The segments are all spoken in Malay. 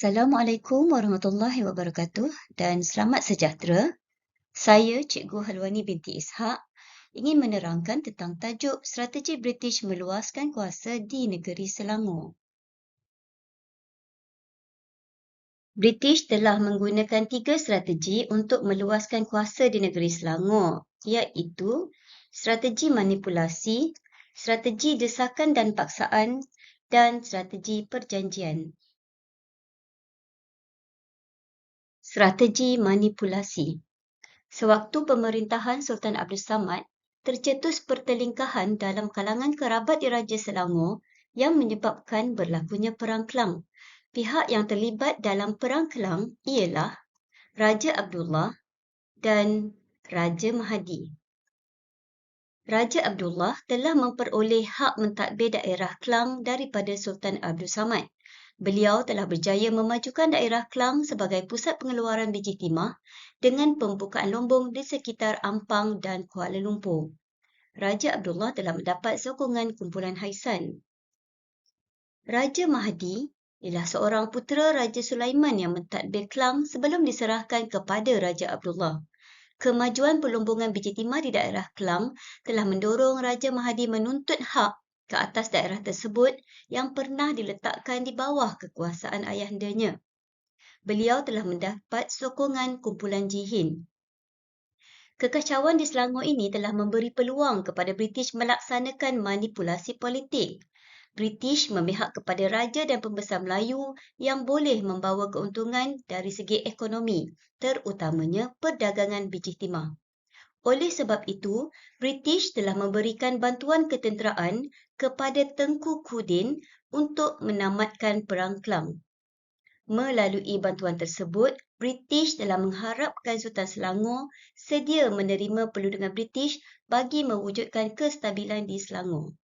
Assalamualaikum warahmatullahi wabarakatuh dan selamat sejahtera. Saya Cikgu Halwani binti Ishak ingin menerangkan tentang tajuk strategi British meluaskan kuasa di negeri Selangor. British telah menggunakan 3 strategi untuk meluaskan kuasa di negeri Selangor, iaitu strategi manipulasi, strategi desakan dan paksaan dan strategi perjanjian. Strategi manipulasi. Sewaktu pemerintahan Sultan Abdul Samad, tercetus pertelingkahan dalam kalangan kerabat Diraja Selangor yang menyebabkan berlakunya Perang Kelang. Pihak yang terlibat dalam Perang Kelang ialah Raja Abdullah dan Raja Mahdi. Raja Abdullah telah memperoleh hak mentadbir daerah Kelang daripada Sultan Abdul Samad. Beliau telah berjaya memajukan daerah Kelang sebagai pusat pengeluaran biji timah dengan pembukaan lombong di sekitar Ampang dan Kuala Lumpur. Raja Abdullah telah mendapat sokongan kumpulan Haisan. Raja Mahdi ialah seorang putera Raja Sulaiman yang mentadbir Kelang sebelum diserahkan kepada Raja Abdullah. Kemajuan pelombongan biji timah di daerah Kelang telah mendorong Raja Mahdi menuntut hak ke atas daerah tersebut yang pernah diletakkan di bawah kekuasaan ayahandanya. Beliau telah mendapat sokongan kumpulan Jihin. Kekacauan di Selangor ini telah memberi peluang kepada British melaksanakan manipulasi politik. British memihak kepada raja dan pembesar Melayu yang boleh membawa keuntungan dari segi ekonomi, terutamanya perdagangan biji timah. Oleh sebab itu, British telah memberikan bantuan ketenteraan kepada Tengku Kudin untuk menamatkan Perang Kelang. Melalui bantuan tersebut, British telah mengharapkan Sultan Selangor sedia menerima perlindungan British bagi mewujudkan kestabilan di Selangor.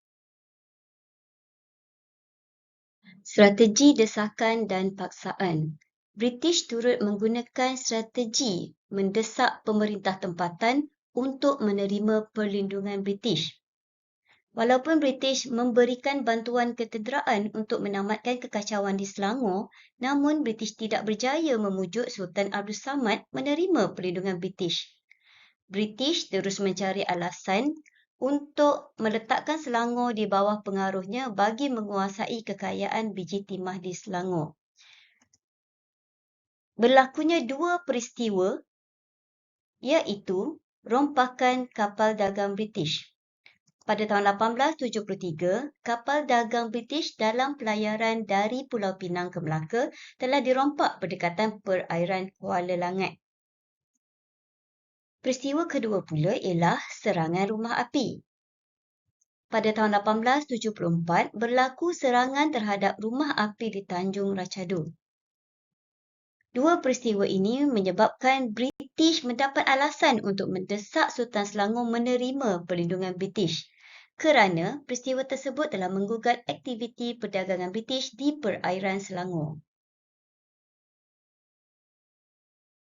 Strategi desakan dan paksaan. British turut menggunakan strategi mendesak pemerintah tempatan untuk menerima perlindungan British. Walaupun British memberikan bantuan ketenteraan untuk menamatkan kekacauan di Selangor, namun British tidak berjaya memujuk Sultan Abdul Samad menerima perlindungan British. British terus mencari alasan untuk meletakkan Selangor di bawah pengaruhnya bagi menguasai kekayaan biji timah di Selangor. Berlakunya 2 peristiwa iaitu rompakan kapal dagang British. Pada tahun 1873, kapal dagang British dalam pelayaran dari Pulau Pinang ke Melaka telah dirompak berdekatan perairan Kuala Langat. Peristiwa kedua pula ialah serangan rumah api. Pada tahun 1874, berlaku serangan terhadap rumah api di Tanjung Racadu. 2 peristiwa ini menyebabkan British mendapat alasan untuk mendesak Sultan Selangor menerima perlindungan British kerana peristiwa tersebut telah menggugat aktiviti perdagangan British di perairan Selangor.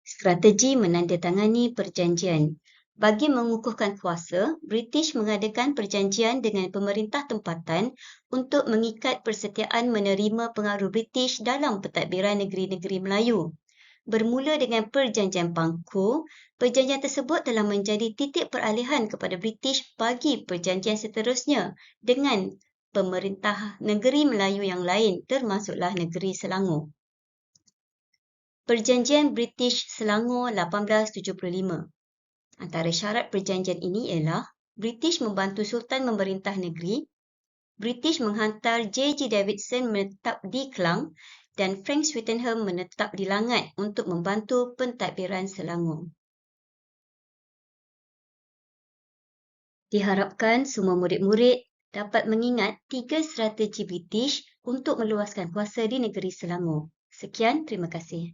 Strategi menandatangani perjanjian. Bagi mengukuhkan kuasa, British mengadakan perjanjian dengan pemerintah tempatan untuk mengikat persetiaan menerima pengaruh British dalam pentadbiran negeri-negeri Melayu. Bermula dengan Perjanjian Pangku, perjanjian tersebut telah menjadi titik peralihan kepada British bagi perjanjian seterusnya dengan pemerintah negeri Melayu yang lain termasuklah negeri Selangor. Perjanjian British Selangor 1875. Antara syarat perjanjian ini ialah British membantu Sultan memerintah negeri, British menghantar J.G. Davidson menetap di Kelang dan Frank Swettenham menetap di Langat untuk membantu pentadbiran Selangor. Diharapkan semua murid-murid dapat mengingat 3 strategi British untuk meluaskan kuasa di negeri Selangor. Sekian, terima kasih.